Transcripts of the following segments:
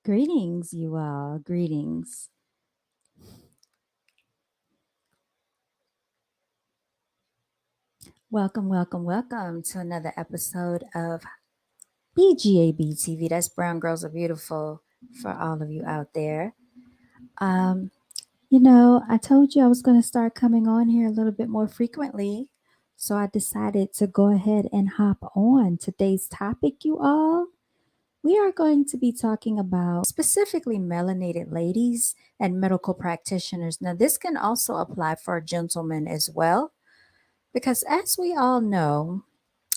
Greetings, you all. Greetings. Welcome to another episode of BGAB TV. That's Brown Girls Are Beautiful for all of you out there. Um, I told you I was going to start coming on here a little bit more frequently. So I decided to go ahead and hop on today's topic, you all. We are going to be talking about specifically melanated ladies and medical practitioners. Now, this can also apply for gentlemen as well, because as we all know,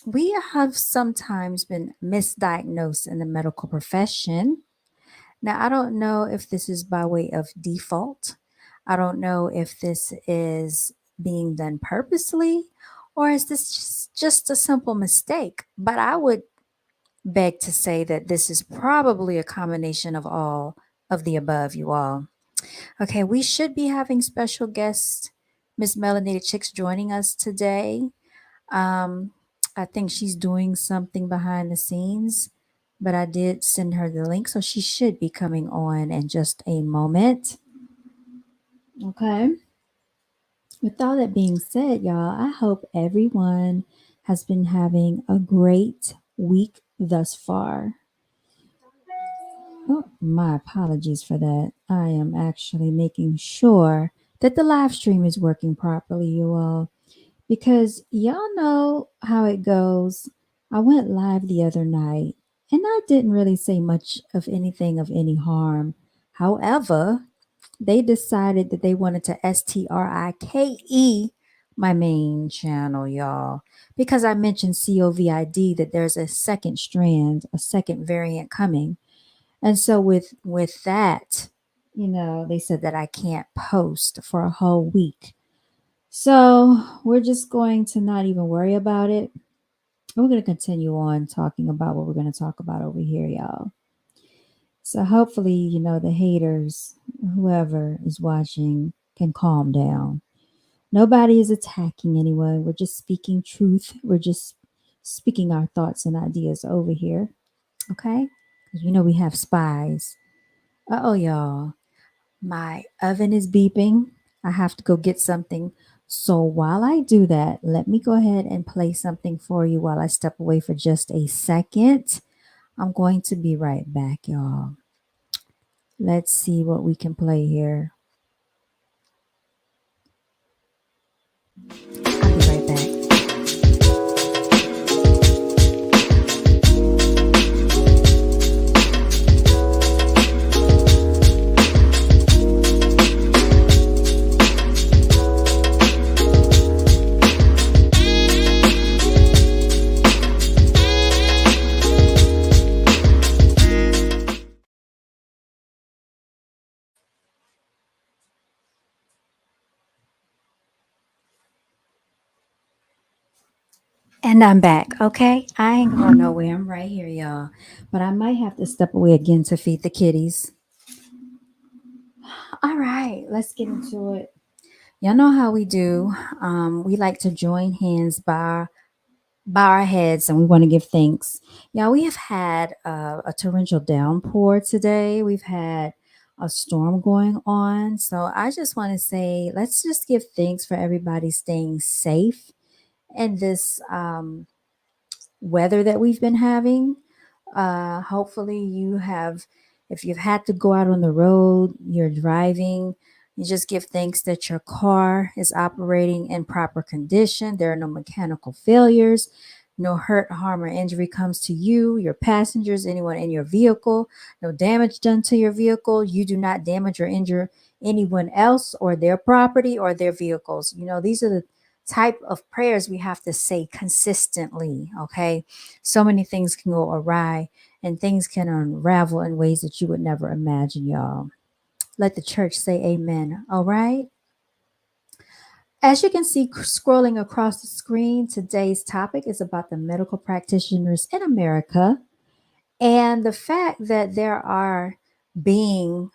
we have sometimes been misdiagnosed in the medical profession. Now, I don't know if this is by way of default. I don't know if this is being done purposely, or is this just a simple mistake? But I would beg to say that this is probably a combination of all of the above, you all. Okay, we should be having special guest Miss Melanated Chicks joining us today. Um, I think she's doing something behind the scenes, but I did send her the link, so she should be coming on in just a moment. Okay. With all that being said, y'all, I hope everyone has been having a great week thus far. Oh, my apologies for that. I am actually making sure that the live stream is working properly, you all, because y'all know how it goes. I went live the other night and I didn't really say much of anything of any harm. However, they decided that they wanted to STRIKE my main channel, y'all, because I mentioned COVID, that there's a second strand, a second variant coming. And so with that, they said that I can't post for a whole week. So we're just going to not even worry about it. We're going to continue on talking about what we're going to talk about over here, y'all. So hopefully, the haters, whoever is watching, can calm down. Nobody is attacking anyone. We're just speaking truth. We're just speaking our thoughts and ideas over here. Okay? Because we have spies. Uh-oh, y'all. My oven is beeping. I have to go get something. So while I do that, let me go ahead and play something for you while I step away for just a second. I'm going to be right back, y'all. Let's see what we can play here. I'll be right back. And I'm back, okay? I ain't going nowhere. I'm right here, y'all. But I might have to step away again to feed the kitties. All right, let's get into it. Y'all know how we do. We like to join hands by our heads, and we want to give thanks. Yeah, we have had a torrential downpour today. We've had a storm going on. So I just want to say, let's just give thanks for everybody staying safe in this weather that we've been having. Hopefully, if you've had to go out on the road, you're driving, you just give thanks that your car is operating in proper condition. There are no mechanical failures, no hurt, harm, or injury comes to you, your passengers, anyone in your vehicle, no damage done to your vehicle. You do not damage or injure anyone else or their property or their vehicles. These are the type of prayers we have to say consistently. Okay. So many things can go awry and things can unravel in ways that you would never imagine, y'all. Let the church say amen. All right. As you can see, scrolling across the screen, today's topic is about the medical practitioners in America and the fact that there are being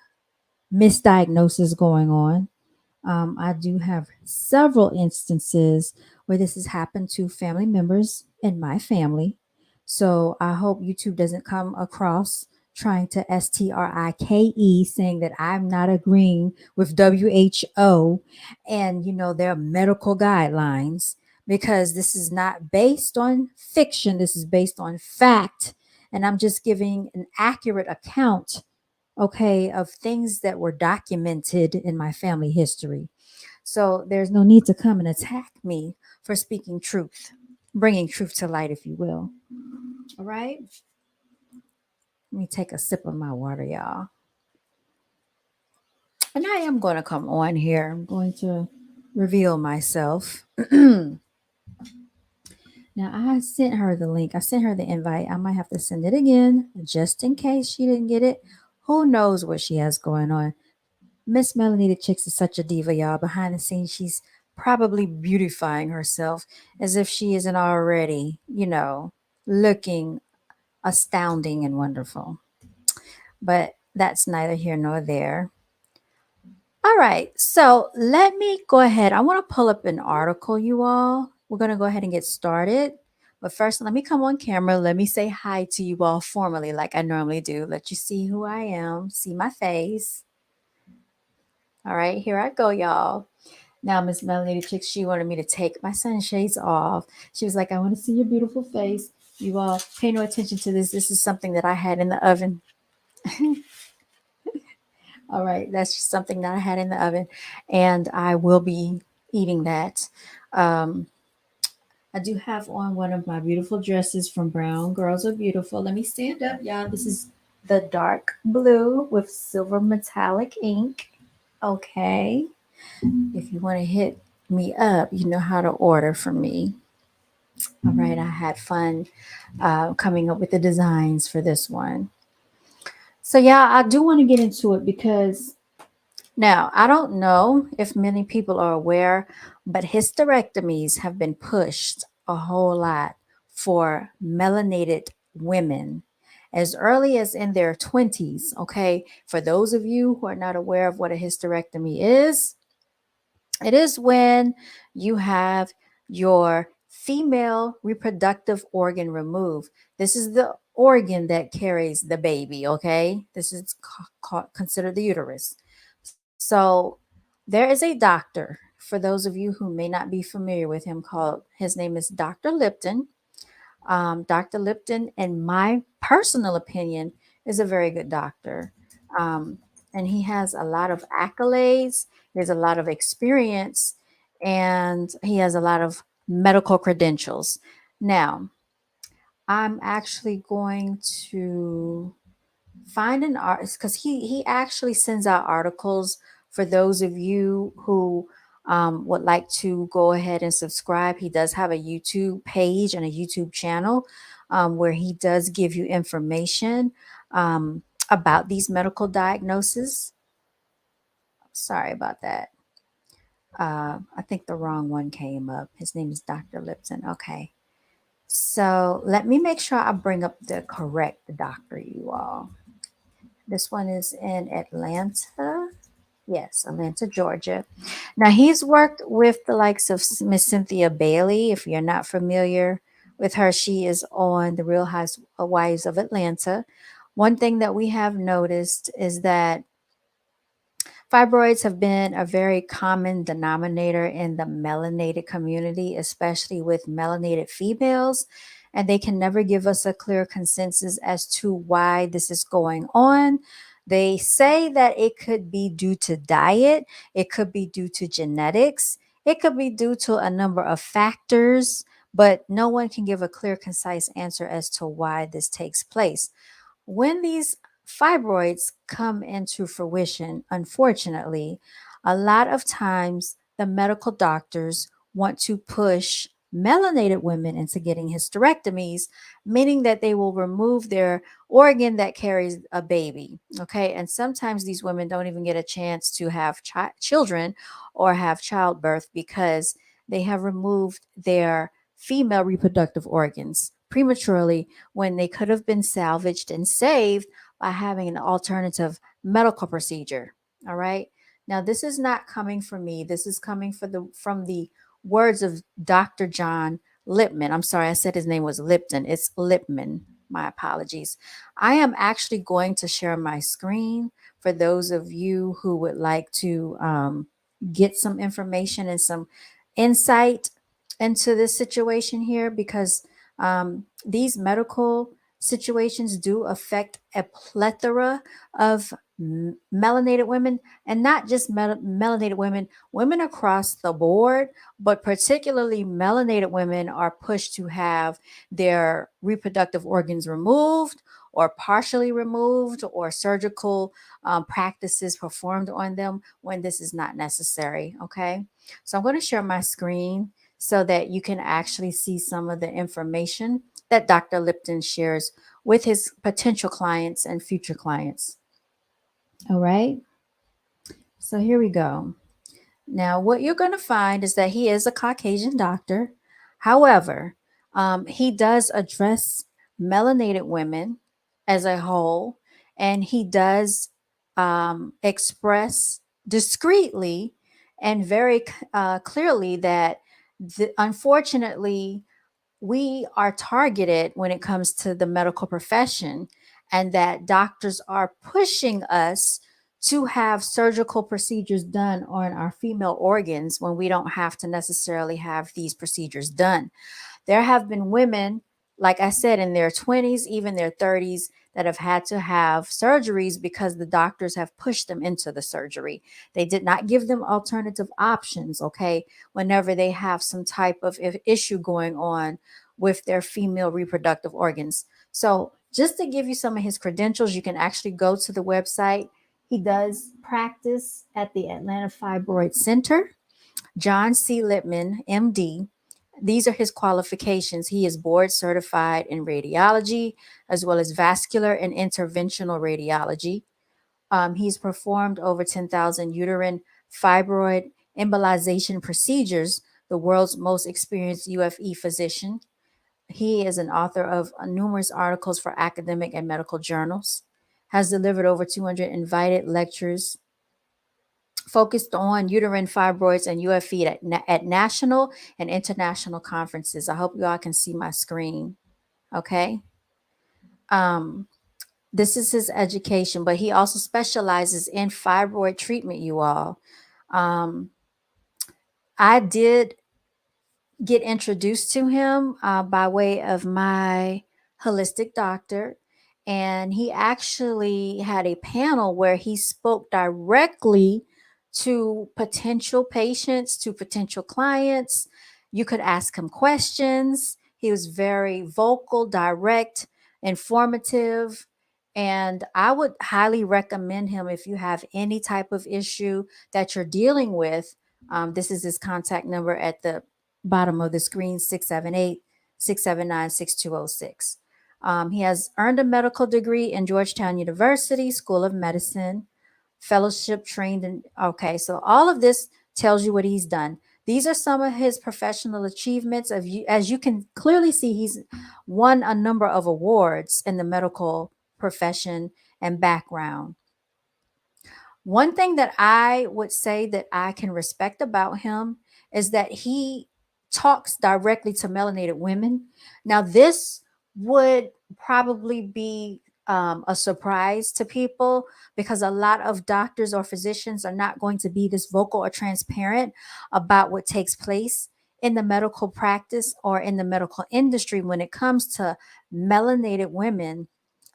misdiagnoses going on. I do have several instances where this has happened to family members in my family. So I hope YouTube doesn't come across trying to strike, saying that I'm not agreeing with WHO and, their medical guidelines, because this is not based on fiction. This is based on fact. And I'm just giving an accurate account, okay, of things that were documented in my family history. So there's no need to come and attack me for speaking truth, bringing truth to light, if you will. All right. Let me take a sip of my water, y'all. And I am going to come on here. I'm going to reveal myself. Now, I sent her the link. I sent her the invite. I might have to send it again just in case she didn't get it. Who knows what she has going on? Miss Melanated Chicks is such a diva, y'all. Behind the scenes, she's probably beautifying herself as if she isn't already, looking astounding and wonderful. But that's neither here nor there. All right, so let me go ahead. I want to pull up an article, you all. We're going to go ahead and get started. But first, let me come on camera. Let me say hi to you all formally, like I normally do. Let you see who I am, see my face. All right, here I go, y'all. Now, Miss Melanated Chicks, she wanted me to take my sunshades off. She was like, I want to see your beautiful face. You all pay no attention to this. This is something that I had in the oven. All right, that's just something that I had in the oven, and I will be eating that. Um, I do have on one of my beautiful dresses from Brown Girls Are Beautiful. Let me stand up, y'all. This is the dark blue with silver metallic ink. Okay. If you want to hit me up, you know how to order from me. All right, I had fun coming up with the designs for this one. So, yeah, I do want to get into it because now I don't know if many people are aware, but hysterectomies have been pushed a whole lot for melanated women as early as in their 20s. Okay, for those of you who are not aware of what a hysterectomy is, it is when you have your female reproductive organ removed. This is the organ that carries the baby, okay? This is considered the uterus. So there is a doctor, for those of you who may not be familiar with him, called, his name is Dr. Lipton. Dr. Lipton, in my personal opinion, is a very good doctor. Um, and he has a lot of accolades, he has a lot of experience, and he has a lot of medical credentials. Now, I'm actually going to find an art because he actually sends out articles for those of you who would like to go ahead and subscribe. He does have a YouTube page and a YouTube channel where he does give you information about these medical diagnoses. Sorry about that. I think the wrong one came up. His name is Dr. Lipton. Okay. So let me make sure I bring up the correct doctor, you all. This one is in Atlanta. Yes, Atlanta, Georgia. Now, he's worked with the likes of Miss Cynthia Bailey. If you're not familiar with her, she is on The Real Housewives of Atlanta. One thing that we have noticed is that fibroids have been a very common denominator in the melanated community, especially with melanated females, and they can never give us a clear consensus as to why this is going on. They say that it could be due to diet, it could be due to genetics, it could be due to a number of factors, but no one can give a clear, concise answer as to why this takes place. When these fibroids come into fruition, unfortunately, a lot of times the medical doctors want to push melanated women into getting hysterectomies, meaning that they will remove their organ that carries a baby. Okay. And sometimes these women don't even get a chance to have children or have childbirth because they have removed their female reproductive organs prematurely when they could have been salvaged and saved by having an alternative medical procedure. All right. Now, this is not coming from me. This is coming from the words of Dr. John Lipman. I'm sorry, I said his name was Lipton. It's Lipman. My apologies. I am actually going to share my screen for those of you who would like to get some information and some insight into this situation here, because these medical situations do affect a plethora of melanated women, and not just melanated women, women across the board, but particularly melanated women are pushed to have their reproductive organs removed or partially removed, or surgical practices performed on them when this is not necessary. Okay, so I'm going to share my screen so that you can actually see some of the information that Dr. Lipton shares with his potential clients and future clients. All right, so here we go. Now, what you're going to find is that he is a Caucasian doctor. However, he does address melanated women as a whole, and he does express discreetly and very clearly that unfortunately, we are targeted when it comes to the medical profession, and that doctors are pushing us to have surgical procedures done on our female organs when we don't have to necessarily have these procedures done. There have been women, like I said, in their 20s, even their 30s, that have had to have surgeries because the doctors have pushed them into the surgery. They did not give them alternative options, okay, whenever they have some type of issue going on with their female reproductive organs. So, just to give you some of his credentials, you can actually go to the website. He does practice at the Atlanta Fibroid Center. John C. Littman, MD. These are his qualifications. He is board certified in radiology, as well as vascular and interventional radiology. He's performed over 10,000 uterine fibroid embolization procedures, the world's most experienced UFE physician. He is an author of numerous articles for academic and medical journals, has delivered over 200 invited lectures focused on uterine fibroids and UFE at national and international conferences. I hope you all can see my screen. Okay. Um, this is his education, but he also specializes in fibroid treatment, you all. Um, I did get introduced to him by way of my holistic doctor. And he actually had a panel where he spoke directly to potential patients, to potential clients. You could ask him questions. He was very vocal, direct, informative. And I would highly recommend him if you have any type of issue that you're dealing with. This is his contact number at the bottom of the screen, 678-679-6206. He has earned a medical degree in Georgetown University School of Medicine, fellowship trained in. Okay, so all of this tells you what he's done. These are some of his professional achievements. As you can clearly see, he's won a number of awards in the medical profession and background. One thing that I would say that I can respect about him is that he talks directly to melanated women. Now, this would probably be a surprise to people, because a lot of doctors or physicians are not going to be this vocal or transparent about what takes place in the medical practice or in the medical industry when it comes to melanated women.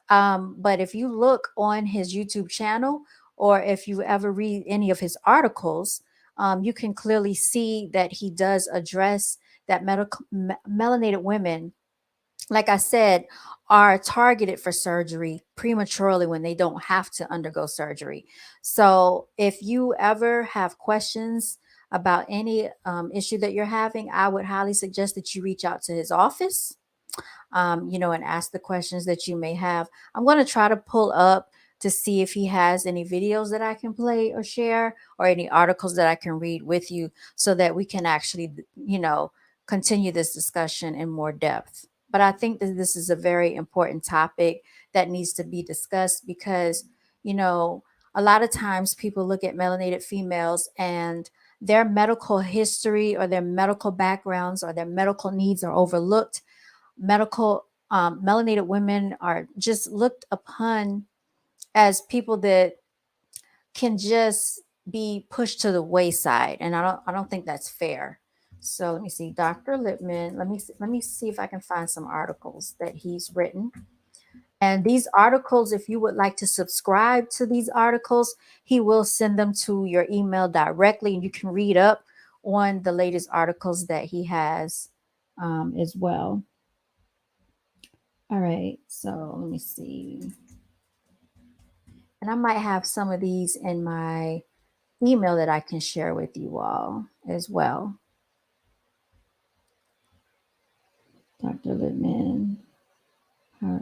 But if you look on his YouTube channel, or if you ever read any of his articles, you can clearly see that he does address that melanated women, like I said, are targeted for surgery prematurely when they don't have to undergo surgery. So if you ever have questions about any issue that you're having, I would highly suggest that you reach out to his office, and ask the questions that you may have. I'm going to try to pull up to see if he has any videos that I can play or share, or any articles that I can read with you, so that we can actually, continue this discussion in more depth. But I think that this is a very important topic that needs to be discussed, because, you know, a lot of times people look at melanated females and their medical history or their medical backgrounds or their medical needs are overlooked. Medical melanated women are just looked upon as people that can just be pushed to the wayside, and I don't think that's fair. So let me see, Dr. Lippman. Let me see if I can find some articles that he's written. And these articles, if you would like to subscribe to these articles, he will send them to your email directly, and you can read up on the latest articles that he has as well. All right, so let me see. And I might have some of these in my email that I can share with you all as well. Dr. Lippman.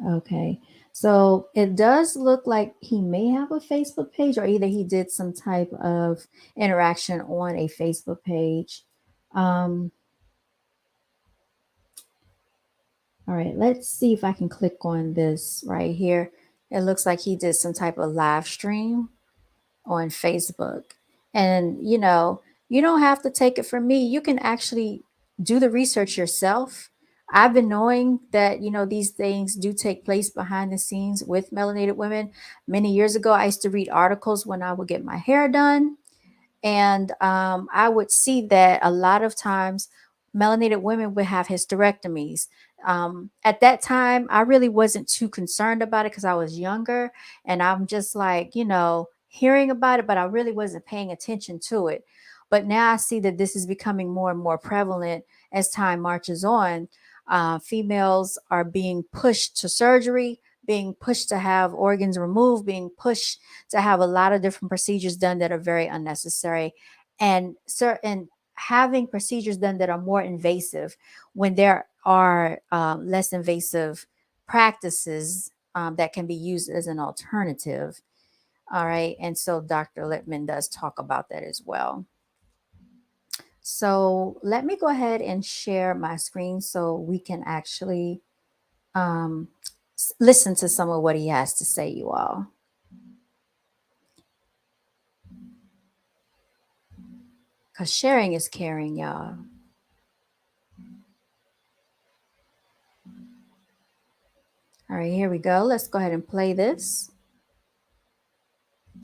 Okay. So it does look like he may have a Facebook page, or either he did some type of interaction on a Facebook page. Um, all right, let's see if I can click on this right here. It looks like he did some type of live stream on Facebook. And, you don't have to take it from me. You can actually do the research yourself. I've been knowing that, these things do take place behind the scenes with melanated women. Many years ago, I used to read articles when I would get my hair done. And I would see that a lot of times melanated women would have hysterectomies. At that time, I really wasn't too concerned about it because I was younger, and I'm just like, hearing about it, but I really wasn't paying attention to it. But now I see that this is becoming more and more prevalent as time marches on. Females are being pushed to surgery, being pushed to have organs removed, being pushed to have a lot of different procedures done that are very unnecessary, and certain having procedures done that are more invasive when there are less invasive practices that can be used as an alternative. All right. And so Dr. Lippman does talk about that as well. So let me go ahead and share my screen so we can actually um, listen to some of what he has to say, you all. Because sharing is caring, y'all. All right, here we go. Let's go ahead and play this.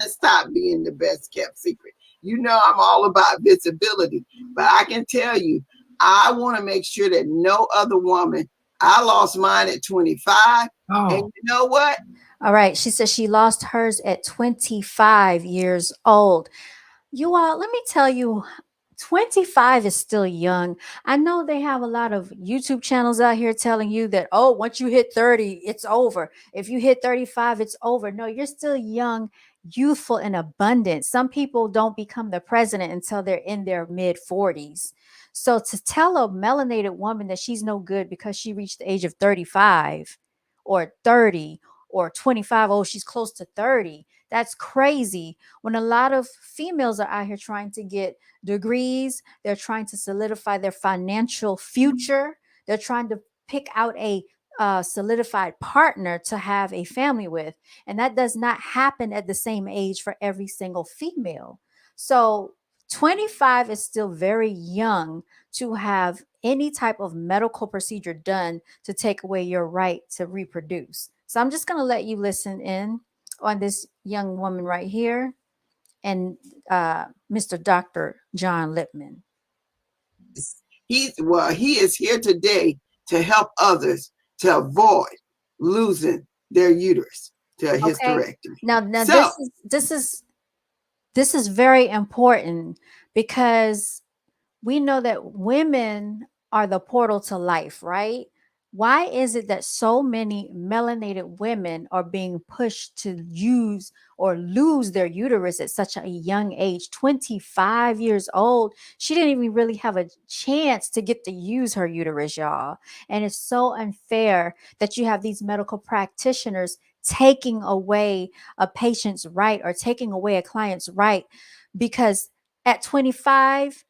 Stop being the best kept secret. I'm all about visibility, but I can tell you, I want to make sure that no other woman. I lost mine at 25, and you know what? All right, she says she lost hers at 25 years old. You all, let me tell you, 25 is still young. I know they have a lot of YouTube channels out here telling you that, oh, once you hit 30, it's over. If you hit 35, it's over. No, you're still young, youthful, and abundant. Some people don't become the president until they're in their mid 40s. So to tell a melanated woman that she's no good because she reached the age of 35 or 30 or 25, oh, she's close to 30. That's crazy. When a lot of females are out here trying to get degrees, they're trying to solidify their financial future, they're trying to pick out a solidified partner to have a family with. And that does not happen at the same age for every single female. So 25 is still very young to have any type of medical procedure done to take away your right to reproduce. So I'm just going to let you listen in on this young woman right here and Mr. Dr. John Lippman. He is here today to help others to avoid losing their uterus to a Okay. hysterectomy. Now So this is very important because we know that women are the portal to life, right? Why is it that so many melanated women are being pushed to use or lose their uterus at such a young age, 25 years old? She didn't even really have a chance to get to use her uterus, y'all. And it's so unfair that you have these medical practitioners taking away a patient's right or taking away a client's right because at 25,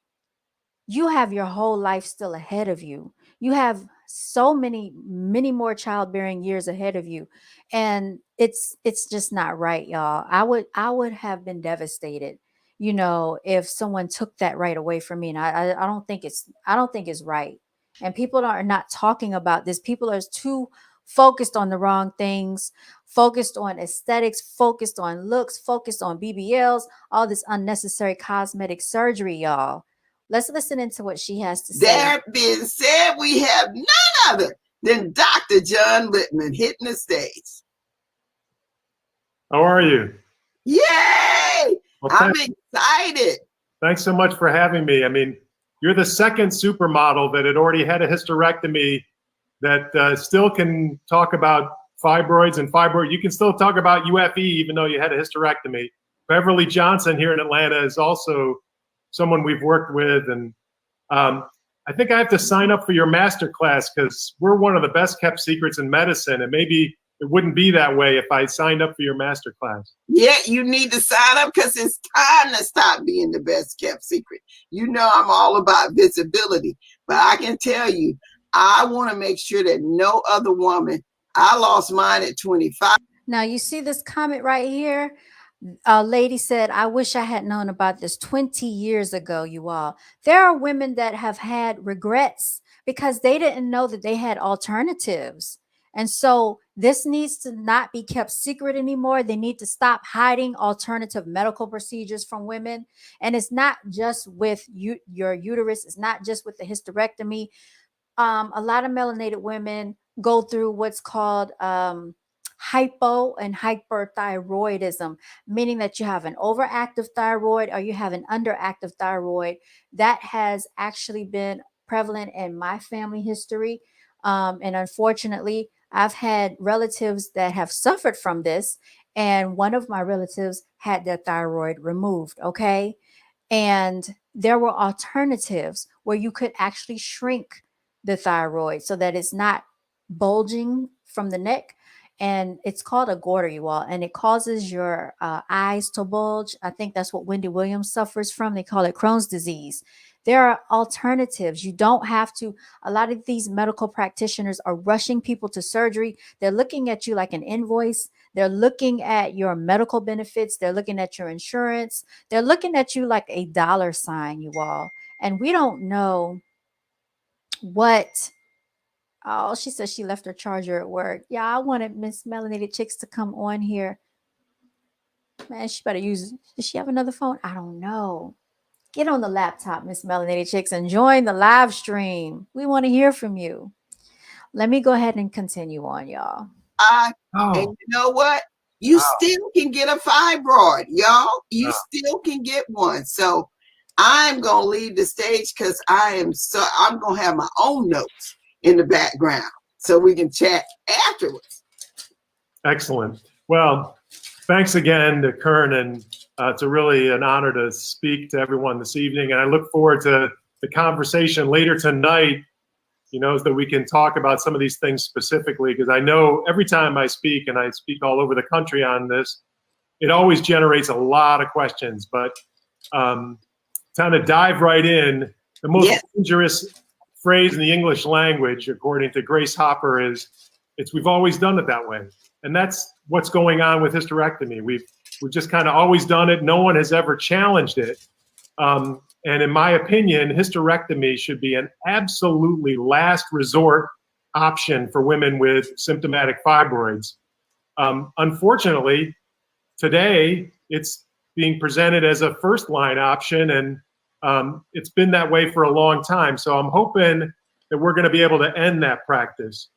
you have your whole life still ahead of you. You have so many more childbearing years ahead of you. And it's just not right, y'all. I would have been devastated, if someone took that right away from me. And I don't think it's right. And people are not talking about this. People are too focused on the wrong things, focused on aesthetics, focused on looks, focused on BBLs, all this unnecessary cosmetic surgery, y'all. Let's listen into what she has to say. That being said, we have none other than Dr. John Littman hitting the stage. How are you? Yay! Well, I'm excited. Thanks so much for having me. I mean, you're the second supermodel that had already had a hysterectomy that still can talk about fibroids and fibroid. You can still talk about UFE even though you had a hysterectomy. Beverly Johnson here in Atlanta is also someone we've worked with. And I think I have to sign up for your master class because we're one of the best kept secrets in medicine. And maybe it wouldn't be that way if I signed up for your master class. Yeah, you need to sign up because it's time to stop being the best kept secret. You know, I'm all about visibility, but I can tell you, I want to make sure that no other woman, I lost mine at 25. Now, you see this comment right here? A lady said, I wish I had known about this 20 years ago, you all. There are women that have had regrets because they didn't know that they had alternatives. And so this needs to not be kept secret anymore. They need to stop hiding alternative medical procedures from women. And it's not just with your uterus. It's not just with the hysterectomy. A lot of melanated women go through what's called hypo and hyperthyroidism, meaning that you have an overactive thyroid or you have an underactive thyroid. That has actually been prevalent in my family history. And unfortunately, I've had relatives that have suffered from this. And one of my relatives had their thyroid removed. Okay. And there were alternatives where you could actually shrink the thyroid so that it's not bulging from the neck. And it's called a goiter, you all, and it causes your eyes to bulge. I think that's what Wendy Williams suffers from. They call it Crohn's disease. There are alternatives. You don't have to. A lot of these medical practitioners are rushing people to surgery. They're looking at you like an invoice. They're looking at your medical benefits. They're looking at your insurance. They're looking at you like a dollar sign, you all. And we don't know what. Oh, she says she left her charger at work. Yeah, I wanted Miss Melanated Chicks to come on here. Man, she better use. Does she have another phone? I don't know. Get on the laptop, Miss Melanated Chicks, and join the live stream. We want to hear from you. Let me go ahead and continue on, y'all. And you know what? You still can get a fibroid, y'all. You still can get one. So I'm gonna leave the stage because I'm gonna have my own notes in the background so we can chat afterwards. Excellent. Well, thanks again to Kern, and it's really an honor to speak to everyone this evening. And I look forward to the conversation later tonight, you know, so that we can talk about some of these things specifically, because I know every time I speak, and I speak all over the country on this, it always generates a lot of questions. But time to dive right in, the most dangerous phrase in the English language, according to Grace Hopper, is we've always done it that way. And that's what's going on with hysterectomy. We've just kind of always done it. No one has ever challenged it. And in my opinion, hysterectomy should be an absolutely last resort option for women with symptomatic fibroids. Unfortunately, today it's being presented as a first line option, and it's been that way for a long time. So I'm hoping that we're going to be able to end that practice.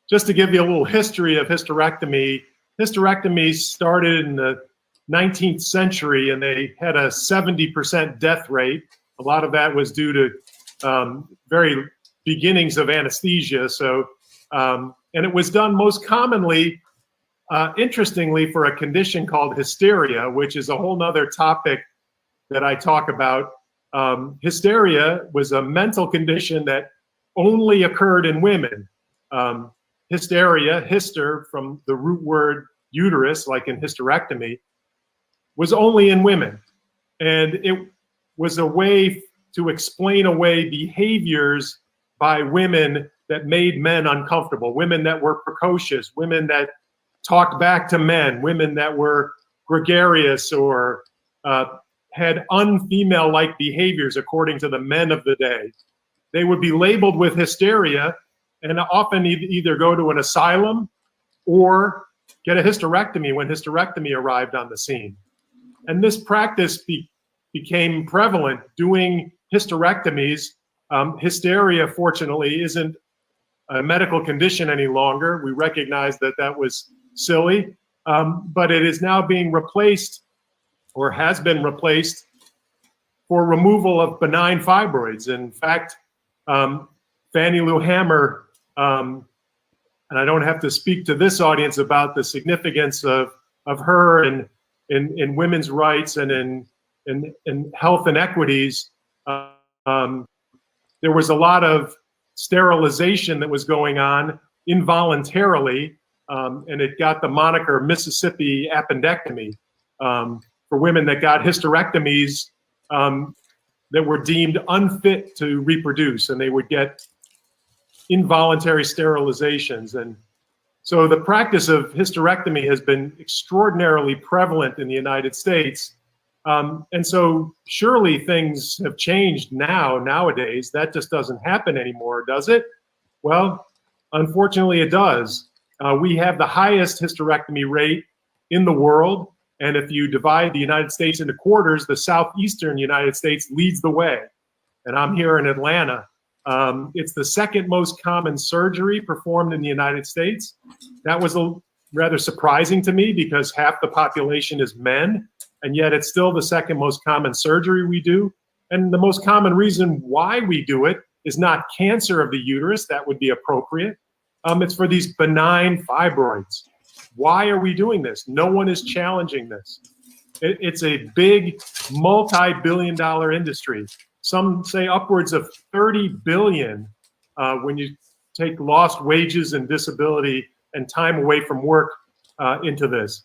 Just to give you a little history of hysterectomy, hysterectomy started in the 19th century, and they had a 70% death rate. A lot of that was due to very beginnings of anesthesia. So, and it was done most commonly, interestingly, for a condition called hysteria, which is a whole nother topic that I talk about. Hysteria was a mental condition that only occurred in women. Hysteria, hyster, from the root word uterus, like in hysterectomy, was only in women. And it was a way to explain away behaviors by women that made men uncomfortable, women that were precocious, women that talked back to men, women that were gregarious or had unfemale-like behaviors according to the men of the day. They would be labeled with hysteria, and often either go to an asylum or get a hysterectomy when hysterectomy arrived on the scene. And this practice became prevalent, doing hysterectomies. Hysteria, fortunately, isn't a medical condition any longer. We recognize that that was silly, but it is now being replaced, or has been replaced, for removal of benign fibroids. In fact, Fannie Lou Hamer, and I don't have to speak to this audience about the significance of her in women's rights and in health inequities. There was a lot of sterilization that was going on involuntarily, and it got the moniker Mississippi appendectomy for women that got hysterectomies that were deemed unfit to reproduce, and they would get involuntary sterilizations. And so the practice of hysterectomy has been extraordinarily prevalent in the United States. And so surely things have changed nowadays. That just doesn't happen anymore, does it? Well, unfortunately it does. We have the highest hysterectomy rate in the world. And if you divide the United States into quarters, the southeastern United States leads the way. And I'm here in Atlanta. It's the second most common surgery performed in the United States. That was rather surprising to me because half the population is men, and yet it's still the second most common surgery we do. And the most common reason why we do it is not cancer of the uterus, that would be appropriate. It's for these benign fibroids. Why are we doing this? No one is challenging this. It's a big multi-billion-dollar industry. Some say upwards of 30 billion when you take lost wages and disability and time away from work into this.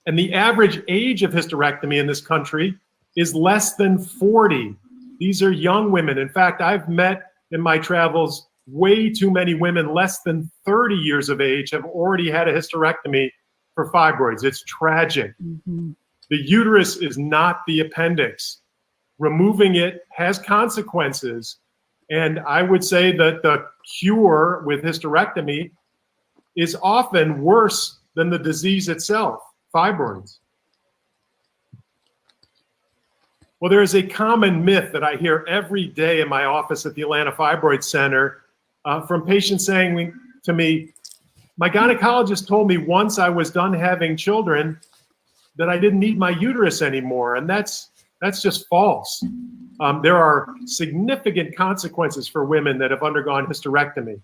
And the average age of hysterectomy in this country is less than 40. These are young women. In fact, I've met in my travels way too many women less than 30 years of age have already had a hysterectomy for fibroids. It's tragic. Mm-hmm. The uterus is not the appendix. Removing it has consequences. And I would say that the cure with hysterectomy is often worse than the disease itself, fibroids. Well, there is a common myth that I hear every day in my office at the Atlanta Fibroid Center from patients saying to me, my gynecologist told me once I was done having children that I didn't need my uterus anymore. And that's just false. There are significant consequences for women that have undergone hysterectomy.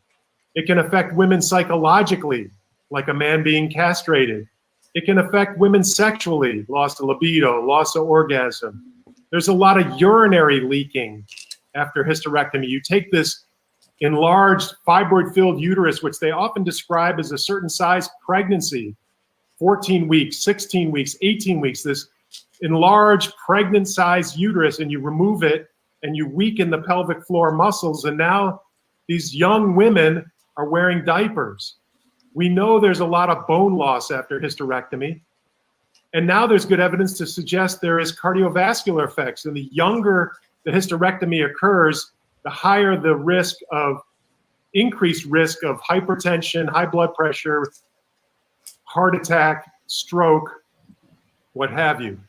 It can affect women psychologically, like a man being castrated. It can affect women sexually, loss of libido, loss of orgasm. There's a lot of urinary leaking after hysterectomy. You take this enlarged fibroid-filled uterus, which they often describe as a certain size pregnancy, 14 weeks, 16 weeks, 18 weeks, this enlarged pregnant-sized uterus, and you remove it and you weaken the pelvic floor muscles, and now these young women are wearing diapers. We know there's a lot of bone loss after hysterectomy, and now there's good evidence to suggest there is cardiovascular effects. And the younger the hysterectomy occurs, the higher the risk of increased risk of hypertension, high blood pressure, heart attack, stroke, what have you.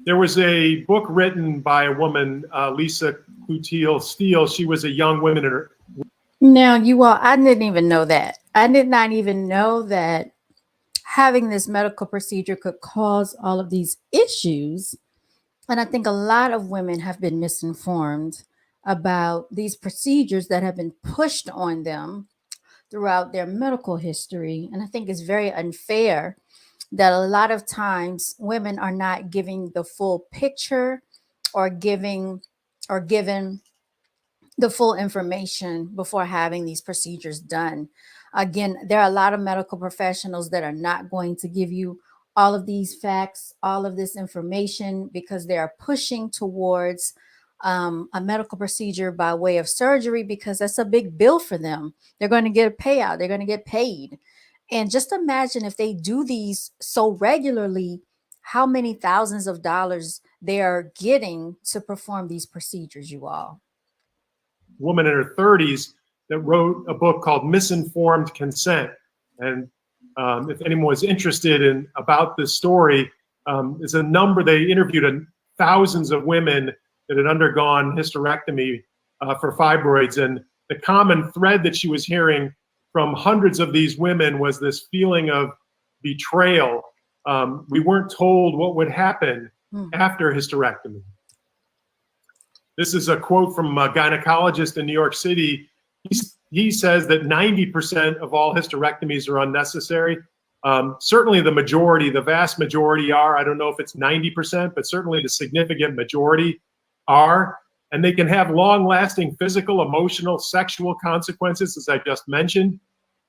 There was a book written by a woman, Lisa Cloutier-Steele. She was a young woman in her. Now, you all, I didn't even know that. I did not even know that having this medical procedure could cause all of these issues. And I think a lot of women have been misinformed about these procedures that have been pushed on them throughout their medical history. And I think it's very unfair that a lot of times women are not giving the full picture or given the full information before having these procedures done. Again, there are a lot of medical professionals that are not going to give you all of these facts, all of this information, because they are pushing towards a medical procedure by way of surgery, because that's a big bill for them. They're going to get a payout. They're going to get paid. And just imagine if they do these so regularly, how many thousands of dollars they are getting to perform these procedures, you all. Woman in her 30s that wrote a book called Misinformed Consent. And if anyone was interested in about this story, it's a number, they interviewed thousands of women that had undergone hysterectomy for fibroids. And the common thread that she was hearing from hundreds of these women was this feeling of betrayal. We weren't told what would happen after hysterectomy. This is a quote from a gynecologist in New York City. He says that 90% of all hysterectomies are unnecessary. Certainly the majority, the vast majority are. I don't know if it's 90%, but certainly the significant majority are. And they can have long-lasting physical, emotional, sexual consequences, as I just mentioned.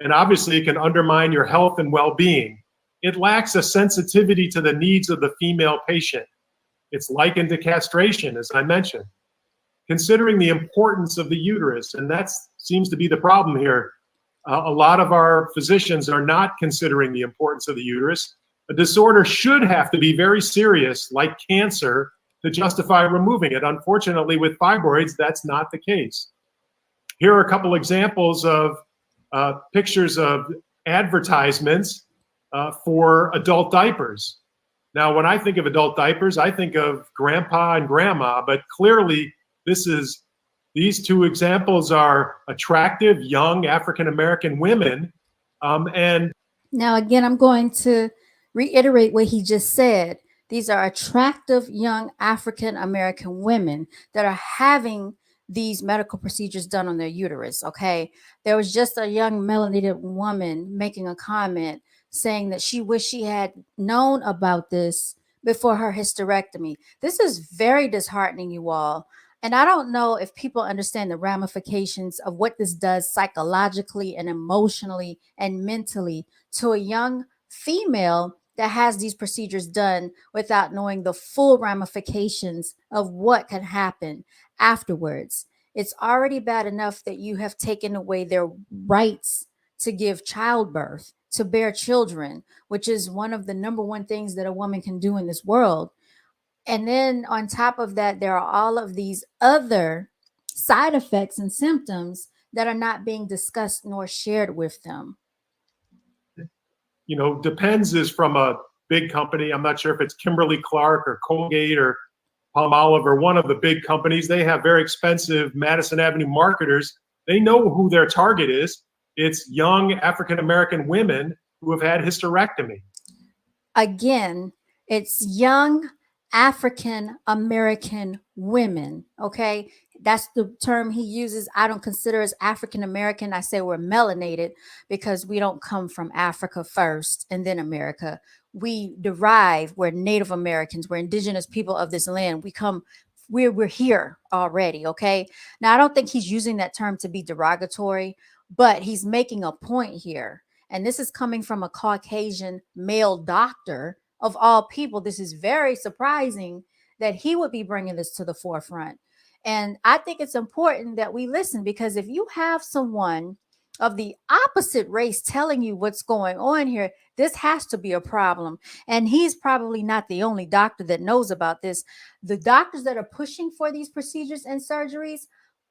And obviously it can undermine your health and well-being. It lacks a sensitivity to the needs of the female patient. It's likened to castration, as I mentioned. Considering the importance of the uterus, and that seems to be the problem here. A lot of our physicians are not considering the importance of the uterus. A disorder should have to be very serious, like cancer, to justify removing it. Unfortunately, with fibroids, that's not the case. Here are a couple examples of pictures of advertisements for adult diapers. Now, when I think of adult diapers, I think of grandpa and grandma, but clearly these two examples are attractive, young African-American women. And now, again, I'm going to reiterate what he just said. These are attractive, young African-American women that are having these medical procedures done on their uterus, okay? There was just a young melanated woman making a comment saying that she wished she had known about this before her hysterectomy. This is very disheartening, you all. And I don't know if people understand the ramifications of what this does psychologically and emotionally and mentally to a young female that has these procedures done without knowing the full ramifications of what can happen afterwards. It's already bad enough that you have taken away their rights to give childbirth, to bear children, which is one of the number one things that a woman can do in this world. And then on top of that, there are all of these other side effects and symptoms that are not being discussed nor shared with them. You know, Depends is from a big company. I'm not sure if it's Kimberly-Clark or Colgate or Palmolive or one of the big companies. They have very expensive Madison Avenue marketers. They know who their target is. It's young African-American women who have had hysterectomy. Again, it's young African-American women, okay? That's the term he uses. I don't consider us African-American. I say we're melanated because we don't come from Africa first and then America. We're Native Americans. We're indigenous people of this land. We're here already, okay? Now, I don't think he's using that term to be derogatory, but he's making a point here. And this is coming from a Caucasian male doctor. Of all people, this is very surprising that he would be bringing this to the forefront. And I think it's important that we listen, because if you have someone of the opposite race telling you what's going on here, this has to be a problem. And he's probably not the only doctor that knows about this. The doctors that are pushing for these procedures and surgeries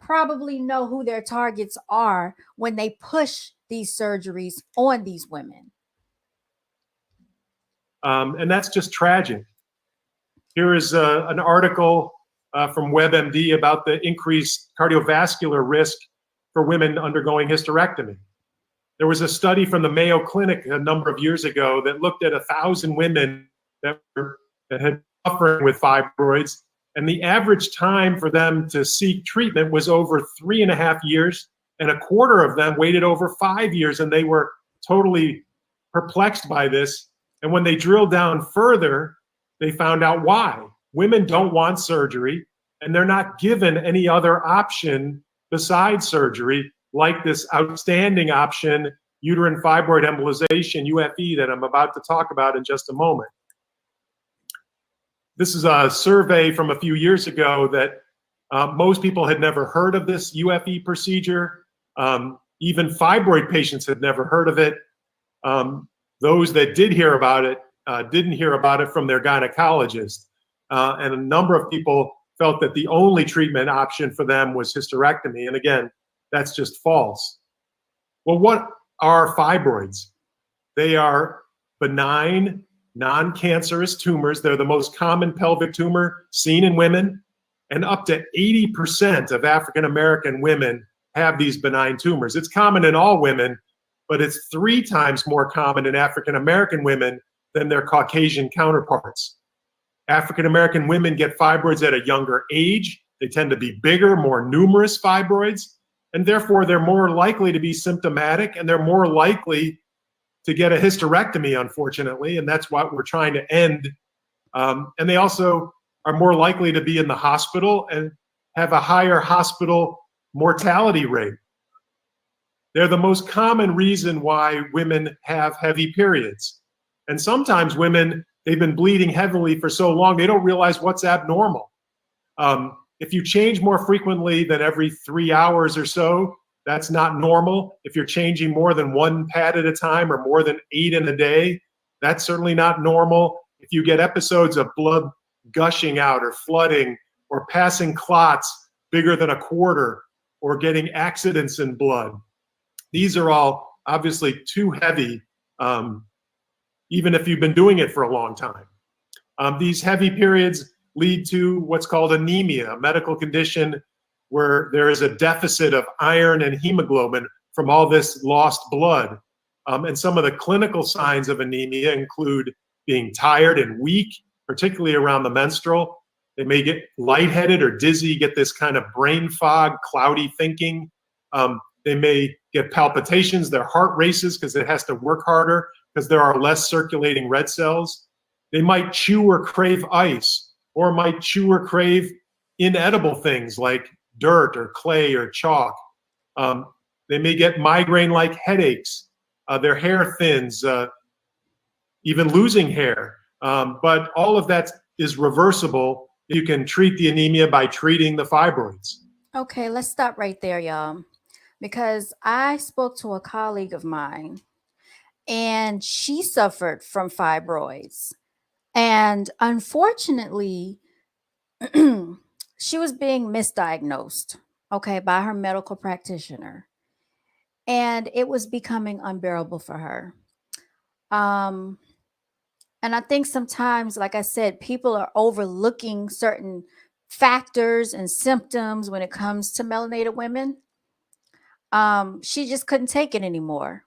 probably know who their targets are when they push these surgeries on these women. And that's just tragic. Here is an article from WebMD about the increased cardiovascular risk for women undergoing hysterectomy. There was a study from the Mayo Clinic a number of years ago that looked at 1,000 women that had suffering with fibroids, and the average time for them to seek treatment was over 3.5 years, and a quarter of them waited over 5 years, and they were totally perplexed by this. And when they drilled down further, they found out why. Women don't want surgery, and they're not given any other option besides surgery, like this outstanding option, uterine fibroid embolization, UFE, that I'm about to talk about in just a moment. This is a survey from a few years ago that most people had never heard of this UFE procedure. Even fibroid patients had never heard of it. Those that did hear about it didn't hear about it from their gynecologist. And a number of people felt that the only treatment option for them was hysterectomy. And again, That's just false. Well, what are fibroids? They are benign, non-cancerous tumors. They're the most common pelvic tumor seen in women, and up to 80% of African American women have these benign tumors. It's common in all women, but it's 3 times more common in African American women than their Caucasian counterparts. African American women get fibroids at a younger age. They tend to be bigger, more numerous fibroids, and therefore they're more likely to be symptomatic, and they're more likely to get a hysterectomy, unfortunately, and that's what we're trying to end. And they also are more likely to be in the hospital and have a higher hospital mortality rate. They're the most common reason why women have heavy periods. And sometimes women, they've been bleeding heavily for so long, they don't realize what's abnormal. If you change more frequently than every 3 hours or so, that's not normal. If you're changing more than 1 pad at a time or more than 8 in a day, that's certainly not normal. If you get episodes of blood gushing out or flooding or passing clots bigger than a quarter or getting accidents in blood, these are all obviously too heavy, even if you've been doing it for a long time. These heavy periods lead to what's called anemia, a medical condition where there is a deficit of iron and hemoglobin from all this lost blood. And some of the clinical signs of anemia include being tired and weak, particularly around the menstrual. They may get lightheaded or dizzy, get this kind of brain fog, cloudy thinking. They may get palpitations, their heart races because it has to work harder because there are less circulating red cells. They might chew or crave ice, or might chew or crave inedible things like dirt or clay or chalk. They may get migraine-like headaches. Their hair thins, even losing hair. But all of that is reversible. You can treat the anemia by treating the fibroids. Okay, let's stop right there, y'all, because I spoke to a colleague of mine and she suffered from fibroids. And unfortunately, she was being misdiagnosed, okay, by her medical practitioner. And it was becoming unbearable for her. Um, and I think sometimes, like I said, people are overlooking certain factors and symptoms when it comes to melanated women. She just couldn't take it anymore.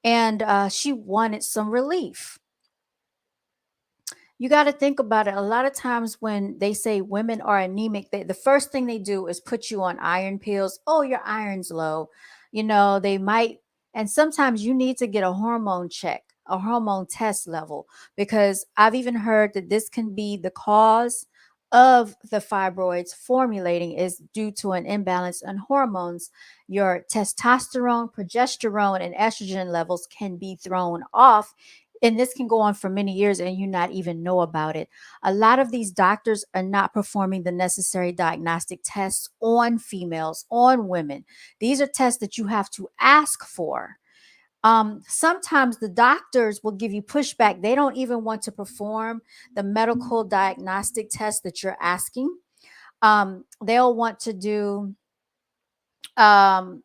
And she wanted some relief. You got to think about it. A lot of times when they say women are anemic, the first thing they do is put you on iron pills. Oh, your iron's low. You know, they might, and sometimes you need to get a hormone check, a hormone test level, because I've even heard that this can be the cause of the fibroids formulating is due to an imbalance in hormones. Your testosterone, progesterone, and estrogen levels can be thrown off, and this can go on for many years and you not even know about it. A lot of these doctors are not performing the necessary diagnostic tests on females, on women. These are tests that you have to ask for. Sometimes the doctors will give you pushback. They don't even want to perform the medical diagnostic test that you're asking. They'll want to do um,